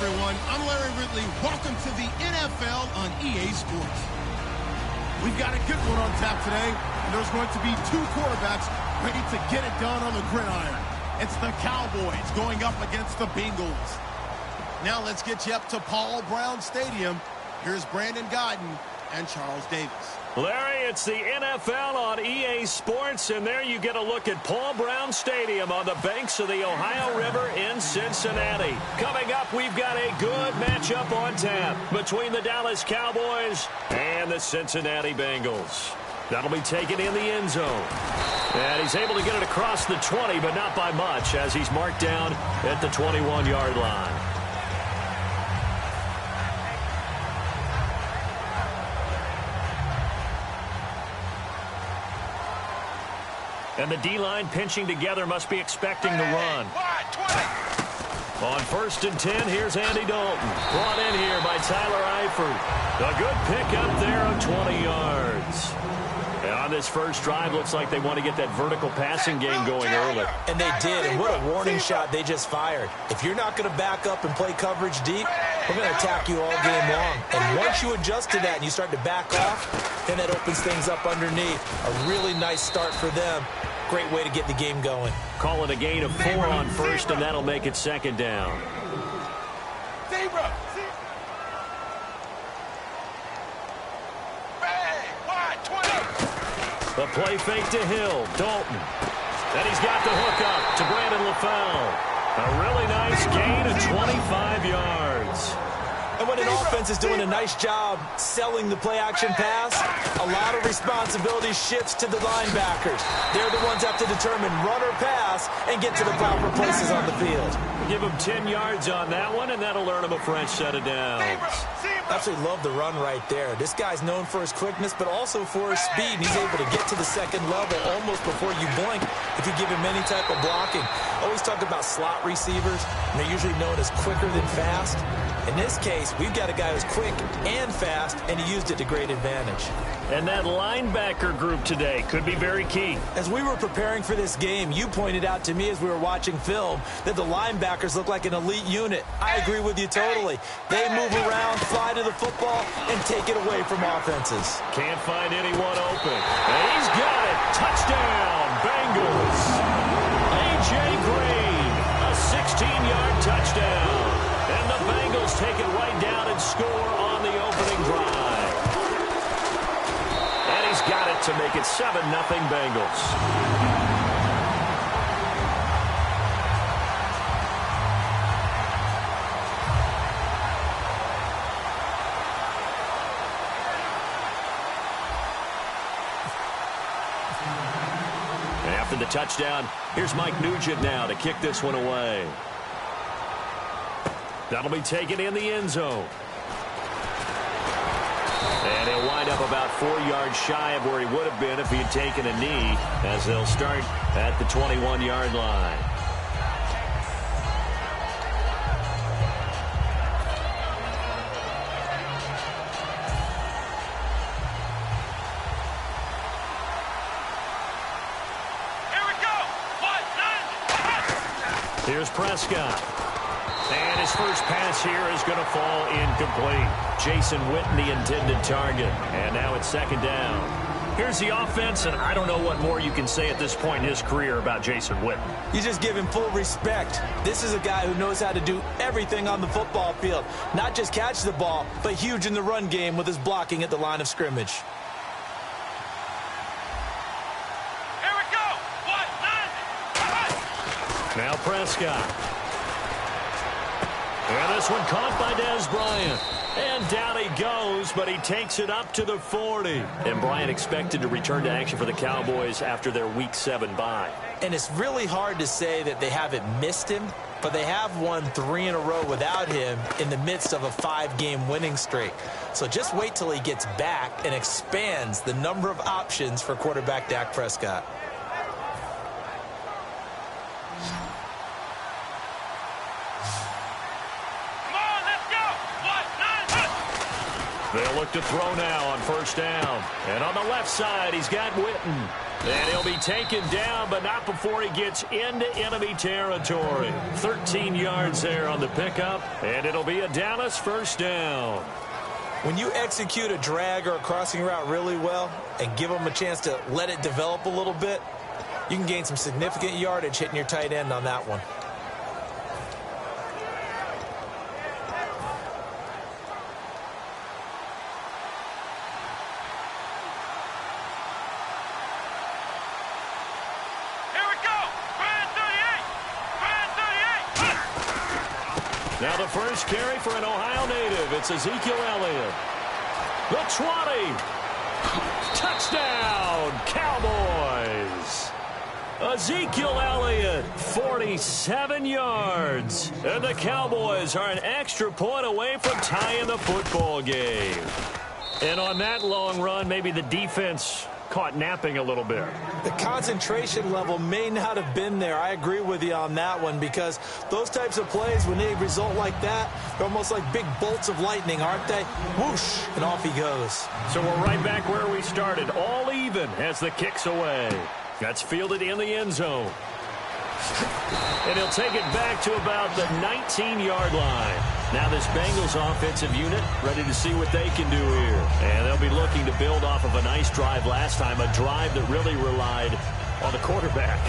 everyone. I'm Larry Ridley. Welcome to the NFL on EA Sports. We've got a good one on tap today, and there's going to be two quarterbacks ready to get it done on the gridiron. It's the Cowboys going up against the Bengals. Now let's get you up to Paul Brown Stadium. Here's Brandon Guyton and Charles Davis. Larry, it's the NFL on EA Sports, and there you get a look at Paul Brown Stadium on the banks of the Ohio River in Cincinnati. Coming up, we've got a good matchup on tap between the Dallas Cowboys and the Cincinnati Bengals. That'll be taken in the end zone. And he's able to get it across the 20, but not by much, as he's marked down at the 21-yard line. And the D-line pinching together must be expecting the run. On 1st and 10, here's Andy Dalton. Brought in here by Tyler Eifert. A good pickup there of 20 yards. And on this first drive, looks like they want to get that vertical passing game going early. And they did, and what a warning shot they just fired. If you're not going to back up and play coverage deep, we're going to attack you all game long. And once you adjust to that and you start to back off, then that opens things up underneath. A really nice start for them. Great way to get the game going. Call it a gain of 4 on first, and that'll make it second down. The play fake to Hill. Dalton. And he's got the hook up to Brandon LaFell. A really nice gain of 25 yards. And when an offense is doing a nice job selling the play-action pass, a lot of responsibility shifts to the linebackers. They're the ones that have to determine run or pass and get to the proper places on the field. Give him 10 yards on that one, and that'll earn him a fresh set of downs. Absolutely love the run right there. This guy's known for his quickness, but also for his speed. And he's able to get to the second level almost before you blink if you give him any type of blocking. Always talk about slot receivers, and they're usually known as quicker than fast. In this case, we've got a guy who's quick and fast, and he used it to great advantage. And that linebacker group today could be very key. As we were preparing for this game, you pointed out to me as we were watching film that the linebackers look like an elite unit. I agree with you totally. They move around, fly to the football, and take it away from offenses. Can't find anyone open. And he's got it. Touchdown, Bengals. A.J. Green, a 16-yard touchdown. And the Bengals take it right down and score on the opening drive. And he's got it to make it 7-0 Bengals. After the touchdown, here's Mike Nugent now to kick this one away. That'll be taken in the end zone. And he'll wind up about 4 yards shy of where he would have been if he had taken a knee, as they'll start at the 21-yard line. Here's Prescott. And his first pass here is going to fall incomplete. Jason Witten, the intended target. And now it's second down. Here's the offense, and I don't know what more you can say at this point in his career about Jason Witten. You just give him full respect. This is a guy who knows how to do everything on the football field. Not just catch the ball, but huge in the run game with his blocking at the line of scrimmage. Now Prescott. And this one caught by Dez Bryant. And down he goes, but he takes it up to the 40. And Bryant expected to return to action for the Cowboys after their Week 7 bye. And it's really hard to say that they haven't missed him, but they have won 3 in a row without him in the midst of a 5-game winning streak. So just wait till he gets back and expands the number of options for quarterback Dak Prescott. They'll look to throw now on first down. And on the left side, he's got Witten. And he'll be taken down, but not before he gets into enemy territory. 13 yards there on the pickup, and it'll be a Dallas first down. When you execute a drag or a crossing route really well and give them a chance to let it develop a little bit, you can gain some significant yardage hitting your tight end on that one. Now the first carry for an Ohio native. It's Ezekiel Elliott. The 20. Touchdown, Cowboys. Ezekiel Elliott, 47 yards. And the Cowboys are an extra point away from tying the football game. And on that long run, maybe the defense caught napping a little bit. The concentration level may not have been there. I agree with you on that one, because those types of plays, when they result like that, they're almost like big bolts of lightning, aren't they? Whoosh, and off he goes. So we're right back where we started, all even as the kick's away. That's fielded in the end zone. And he'll take it back to about the 19-yard line. Now this Bengals offensive unit ready to see what they can do here. And they'll be looking to build off of a nice drive last time, a drive that really relied on the quarterback.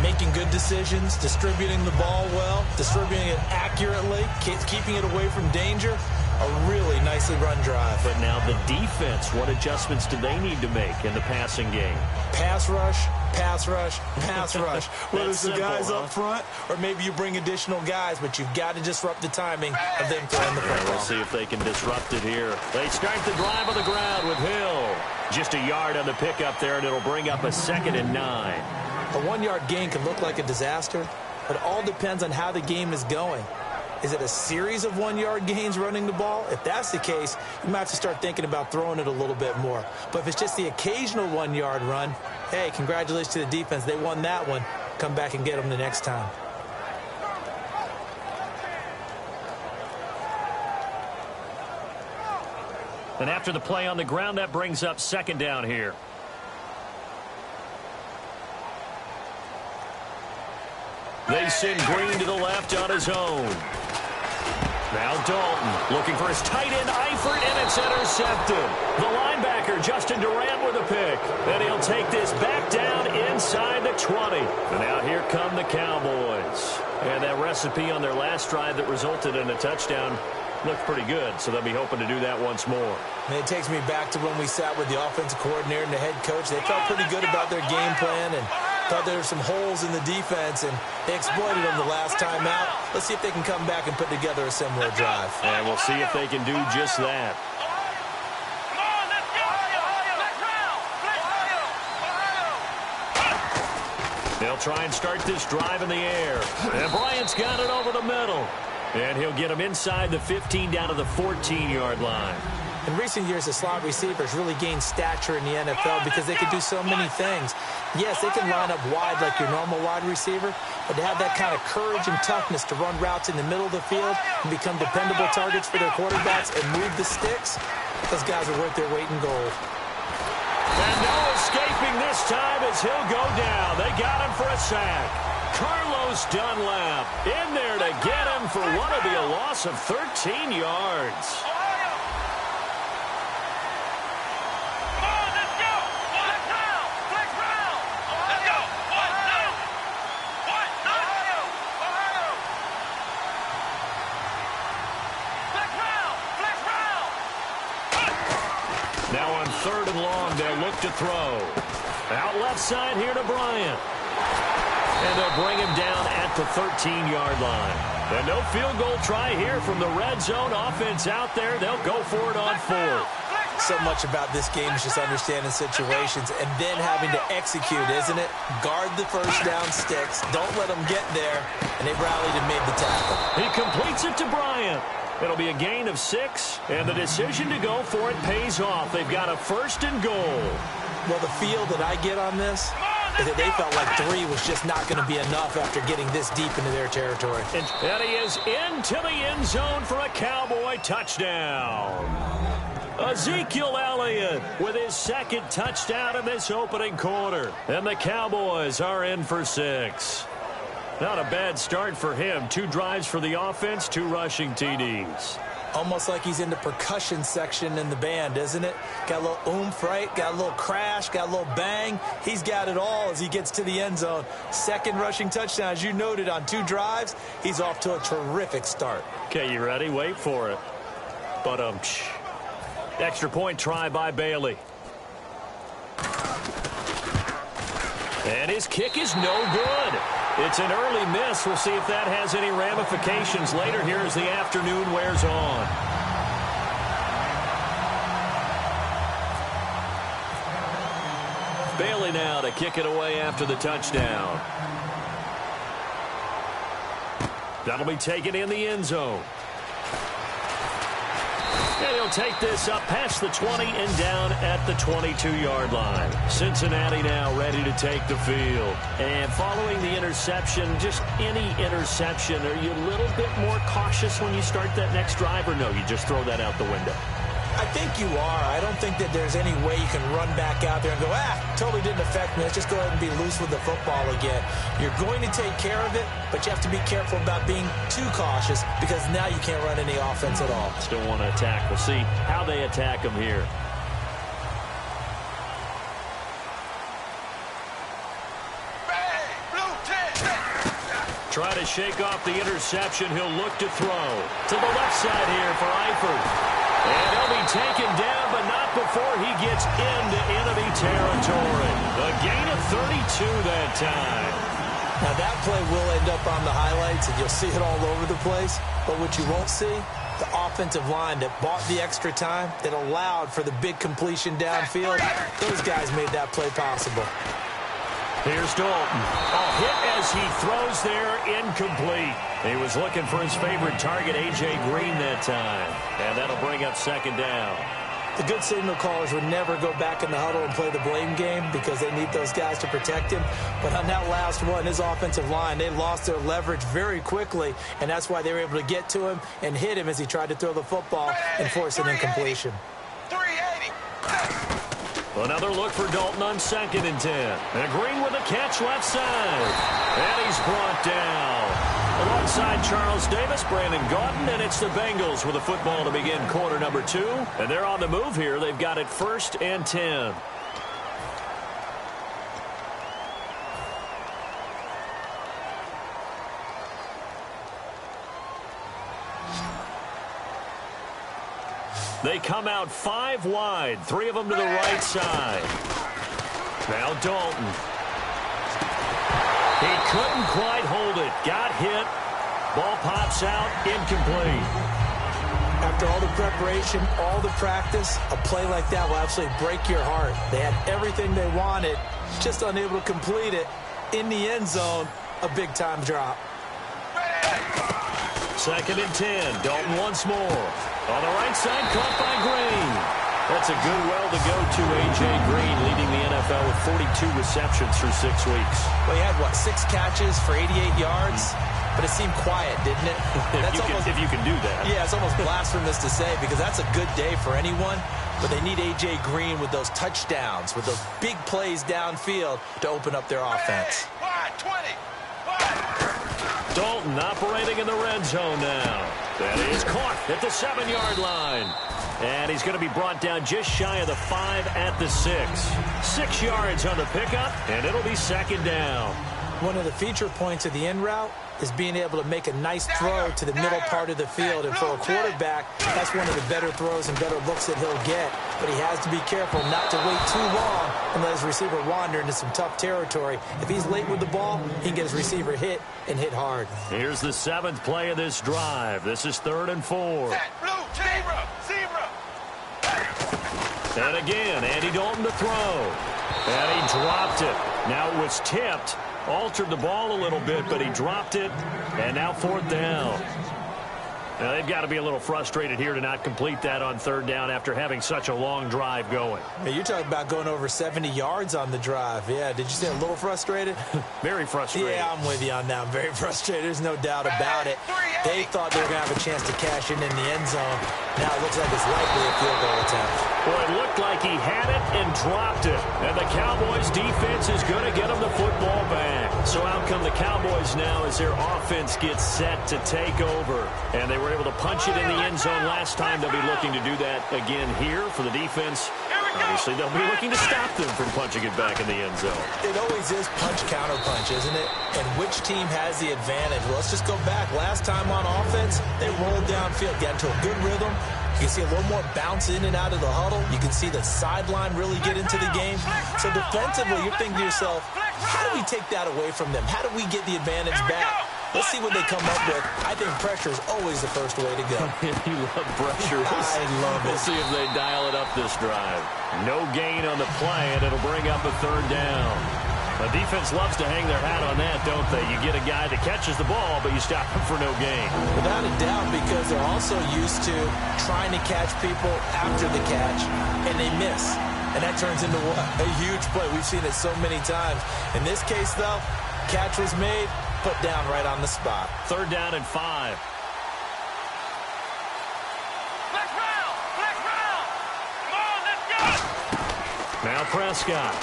Making good decisions, distributing the ball well, distributing it accurately, keeping it away from danger. A really nicely run drive. But now the defense, what adjustments do they need to make in the passing game? Pass rush, pass rush, pass rush. Whether it's the simple, guys up front, or maybe you bring additional guys, but you've got to disrupt the timing of them throwing the football. We'll see if they can disrupt it here. They start the drive on the ground with Hill. Just a yard on the pickup there, and it'll bring up a 2nd and 9. A 1-yard gain can look like a disaster, but it all depends on how the game is going. Is it a series of 1-yard gains running the ball? If that's the case, you might have to start thinking about throwing it a little bit more. But if it's just the occasional 1-yard run, hey, congratulations to the defense. They won that one. Come back and get them the next time. And after the play on the ground, that brings up 2nd down here. They send Green to the left on his own. Now Dalton looking for his tight end, Eifert, and it's intercepted. The linebacker, Justin Durant, with a pick. And he'll take this back down inside the 20. And now here come the Cowboys. And that recipe on their last drive that resulted in a touchdown looked pretty good, so they'll be hoping to do that once more. And it takes me back to when we sat with the offensive coordinator and the head coach. They felt pretty good about their game plan and thought there were some holes in the defense, and they exploited them the last time out. Let's see if they can come back and put together a similar drive. And we'll see if they can do just that. They'll try and start this drive in the air. And Bryant's got it over the middle. And he'll get him inside the 15 down to the 14-yard line. In recent years, the slot receivers really gained stature in the NFL because they can do so many things. Yes, they can line up wide like your normal wide receiver, but to have that kind of courage and toughness to run routes in the middle of the field and become dependable targets for their quarterbacks and move the sticks, those guys are worth their weight in gold. And no escaping this time as he'll go down. They got him for a sack. Carlos Dunlap in there to get him for what will be a loss of 13 yards. Now on 3rd and long, they'll look to throw. Out left side here to Bryant. And they'll bring him down at the 13-yard line. And no field goal try here from the red zone offense out there. They'll go for it on 4th. So much about this game is just understanding situations and then having to execute, isn't it? Guard the first down sticks. Don't let them get there. And they rallied and made the tackle. He completes it to Bryant. It'll be a gain of 6, and the decision to go for it pays off. They've got a 1st and goal. Well, the feel that I get on this, They felt like 3 was just not going to be enough after getting this deep into their territory. And he is into the end zone for a Cowboy touchdown. Ezekiel Elliott with his second touchdown in this opening quarter. And the Cowboys are in for 6. Not a bad start for him. 2 drives for the offense, 2 rushing TDs. Almost like he's in the percussion section in the band, isn't it? Got a little oomph, right? Got a little crash, got a little bang. He's got it all as he gets to the end zone. Second rushing touchdown, as you noted, on 2 drives. He's off to a terrific start. Okay, you ready? Wait for it. But, extra point try by Bailey. And his kick is no good. It's an early miss. We'll see if that has any ramifications later here as the afternoon wears on. Bailey now to kick it away after the touchdown. That'll be taken in the end zone. And he'll take this up past the 20 and down at the 22-yard line. Cincinnati now ready to take the field. And following the interception, just any interception, are you a little bit more cautious when you start that next drive, or no, you just throw that out the window? I think you are. I don't think that there's any way you can run back out there and go, totally didn't affect me. Let's just go ahead and be loose with the football again. You're going to take care of it, but you have to be careful about being too cautious because now you can't run any offense at all. Still want to attack. We'll see how they attack them here. Try to shake off the interception. He'll look to throw. To the left side here for Eifert. And he'll be taken down, but not before he gets into enemy territory. A gain of 32 that time. Now that play will end up on the highlights, and you'll see it all over the place. But what you won't see, the offensive line that bought the extra time, that allowed for the big completion downfield, those guys made that play possible. Here's Dalton. A hit as he throws there, incomplete. He was looking for his favorite target, A.J. Green, that time. And that'll bring up second down. The good signal callers would never go back in the huddle and play the blame game because they need those guys to protect him. But on that last one, his offensive line, they lost their leverage very quickly, and that's why they were able to get to him and hit him as he tried to throw the football and force an incompletion. 380. Another look for Dalton on 2nd and 10. And Green with a catch left side. And he's brought down. Alongside Charles Davis, Brandon Gaudin, and it's the Bengals with a football to begin quarter number 2. And they're on the move here. They've got it 1st and 10. They come out 5 wide, 3 of them to the right side. Now Dalton. He couldn't quite hold it. Got hit. Ball pops out, incomplete. After all the preparation, all the practice, a play like that will absolutely break your heart. They had everything they wanted, just unable to complete it. In the end zone, a big-time drop. 2nd and 10. Dalton once more. On the right side, caught by Green. That's a good well to go to A.J. Green, leading the NFL with 42 receptions through 6 weeks. Well, he had, 6 catches for 88 yards? But it seemed quiet, didn't it? If you can do that. Yeah, it's almost blasphemous to say because that's a good day for anyone. But they need A.J. Green with those touchdowns, with those big plays downfield to open up their offense. Dalton operating in the red zone now. That is caught at the 7-yard line. And he's going to be brought down just shy of the 5 at the 6. 6 yards on the pickup, and it'll be 2nd down. One of the feature points of the in route is being able to make a nice throw to the middle part of the field. And for a quarterback, that's one of the better throws and better looks that he'll get. But he has to be careful not to wait too long and let his receiver wander into some tough territory. If he's late with the ball, he can get his receiver hit and hit hard. Here's the 7th play of this drive. This is 3rd and 4. Zebra. And again, Andy Dalton to throw. And he dropped it. Now it was tipped. Altered the ball a little bit, but he dropped it. And now 4th down. Now, they've got to be a little frustrated here to not complete that on third down after having such a long drive going. Hey, you're talking about going over 70 yards on the drive. Yeah, did you say a little frustrated? Very frustrated. Yeah, I'm with you on that. I'm very frustrated. There's no doubt about it. They thought they were going to have a chance to cash in the end zone. Now it looks like it's likely a field goal attempt. Well, it looked like he had it and dropped it. And the Cowboys' defense is going to get him the football back. So out come the Cowboys now as their offense gets set to take over. And they were able to punch it in the end zone last time. They'll be looking to do that again here for the defense. Obviously, they'll be looking to stop them from punching it back in the end zone. It always is punch-counter-punch, isn't it? And which team has the advantage? Well, let's just go back. Last time on offense, they rolled downfield, got into a good rhythm. You can see a little more bounce in and out of the huddle. You can see the sideline really get into the game. So defensively, you're thinking to yourself, how do we take that away from them? How do we get the advantage back? Let's see what they come up with. I think pressure is always the first way to go. You love pressure. I love it. We'll see if they dial it up this drive. No gain on the play, and it'll bring up a third down. The defense loves to hang their hat on that, don't they? You get a guy that catches the ball, but you stop him for no gain. Without a doubt, because they're also used to trying to catch people after the catch, and they miss. And that turns into what? A huge play. We've seen it so many times. In this case, though, catch was made, put down right on the spot. Third down and 5. Flex round! Flex round! Come on, let's go! Now Prescott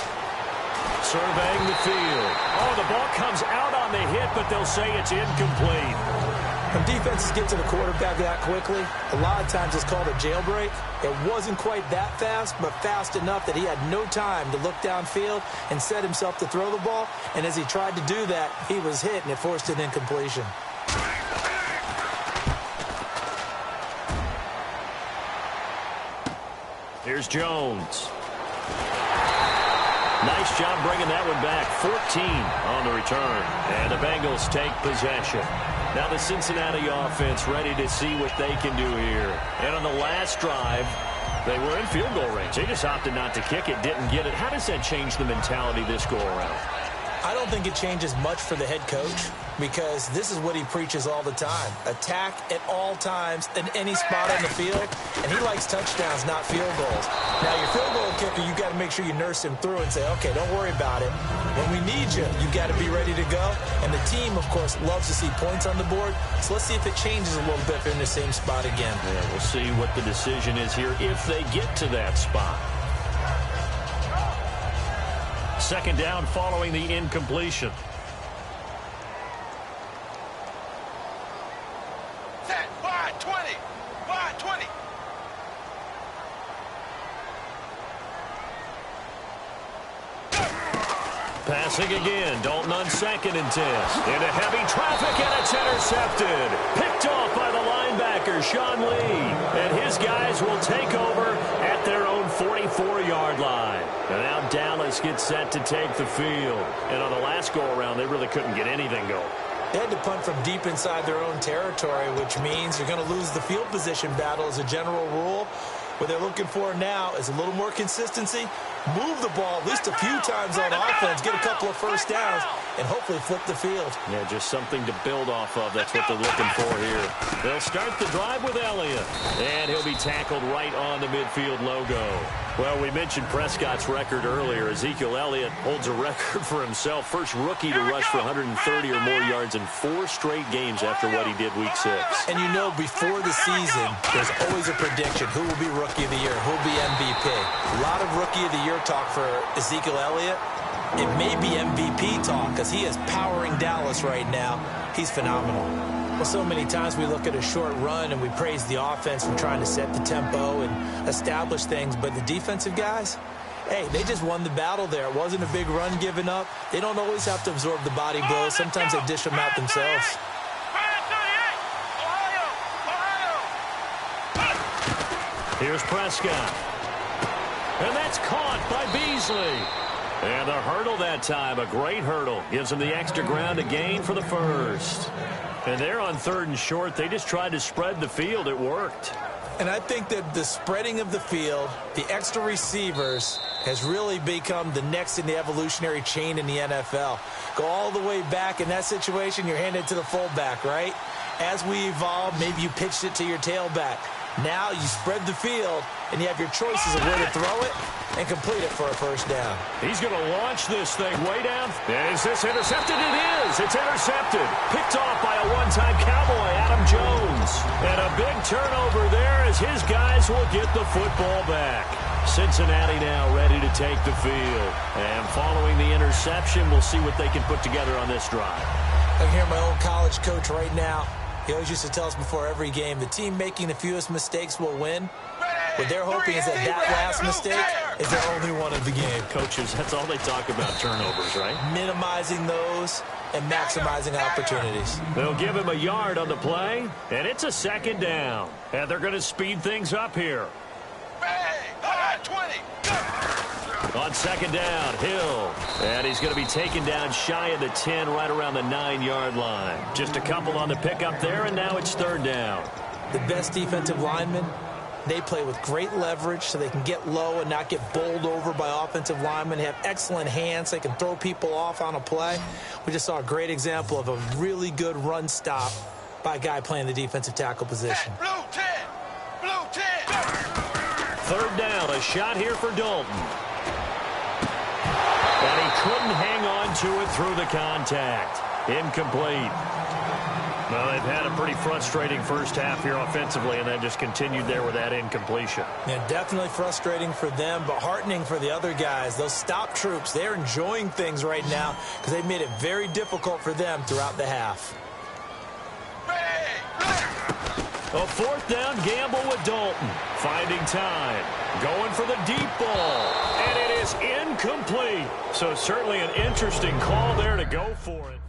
surveying the field. Oh, the ball comes out on the hit, but they'll say it's incomplete. When defenses get to the quarterback that quickly, a lot of times it's called a jailbreak. It wasn't quite that fast, but fast enough that he had no time to look downfield and set himself to throw the ball. And as he tried to do that, he was hit, and it forced an incompletion. Here's Jones. Nice job bringing that one back. 14 on the return. And the Bengals take possession. Now the Cincinnati offense ready to see what they can do here. And on the last drive, they were in field goal range. They just opted not to kick it, didn't get it. How does that change the mentality this go-around? I don't think it changes much for the head coach because this is what he preaches all the time. Attack at all times in any spot on the field, and he likes touchdowns, not field goals. Now, your field goal kicker, you got to make sure you nurse him through and say, okay, don't worry about it. When we need you, you got to be ready to go. And the team, of course, loves to see points on the board. So let's see if it changes a little bit if they're in the same spot again. Yeah, we'll see what the decision is here if they get to that spot. Second down following the incompletion. Set, wide 20. Wide 20. Passing again. Dalton on 2nd and 10. Into heavy traffic, and it's intercepted. Picked off by the linebacker, Sean Lee. And his guys will take over at their own 44-yard line. And now Dallas gets set to take the field. And on the last go-around, they really couldn't get anything going. They had to punt from deep inside their own territory, which means you're going to lose the field position battle as a general rule. What they're looking for now is a little more consistency, move the ball at least a few times on offense, get a couple of first downs, and hopefully flip the field. Yeah, just something to build off of. That's what they're looking for here. They'll start the drive with Elliott, and he'll be tackled right on the midfield logo. Well, we mentioned Prescott's record earlier. Ezekiel Elliott holds a record for himself. First rookie to rush for 130 or more yards in 4 straight games after what he did Week 6. And you know, before the season, there's always a prediction. Who will be Rookie of the Year? Who will be MVP? A lot of Rookie of the Year talk for Ezekiel Elliott. It may be MVP talk because he is powering Dallas right now. He's phenomenal. Well, so many times we look at a short run and we praise the offense for trying to set the tempo and establish things, but the defensive guys, hey, they just won the battle there. It wasn't a big run given up. They don't always have to absorb the body blows. Sometimes they dish them out themselves. Here's Prescott. And that's caught by Beasley. And the hurdle that time, a great hurdle. Gives them the extra ground to gain for the first. And they're on 3rd and short. They just tried to spread the field. It worked. And I think that the spreading of the field, the extra receivers, has really become the next in the evolutionary chain in the NFL. Go all the way back in that situation, you're handed to the fullback, right? As we evolve, maybe you pitched it to your tailback. Now you spread the field, and you have your choices of where to throw it and complete it for a first down. He's going to launch this thing way down. Is this intercepted? It is. It's intercepted. Picked off by a one-time Cowboy, Adam Jones. And a big turnover there as his guys will get the football back. Cincinnati now ready to take the field. And following the interception, we'll see what they can put together on this drive. I can hear my old college coach right now. He always used to tell us before every game, the team making the fewest mistakes will win. What they're hoping is that last mistake is their only one of the game. Coaches, that's all they talk about, turnovers, right? Minimizing those and maximizing opportunities. They'll give him a yard on the play, and it's a second down. And they're going to speed things up here. 20. On second down, Hill. And he's going to be taken down shy of the 10, right around the 9-yard line. Just a couple on the pickup there, and now it's third down. The best defensive linemen, they play with great leverage so they can get low and not get bowled over by offensive linemen. They have excellent hands. They can throw people off on a play. We just saw a great example of a really good run stop by a guy playing the defensive tackle position. Blue 10. Blue 10. Third down, a shot here for Dalton. And he couldn't hang on to it through the contact. Incomplete. Well, they've had a pretty frustrating first half here offensively, and then just continued there with that incompletion. Yeah, definitely frustrating for them, but heartening for the other guys. Those stop troops, they're enjoying things right now because they've made it very difficult for them throughout the half. A fourth down gamble with Dalton. Finding time. Going for the deep ball. And it is incomplete. So certainly an interesting call there to go for it.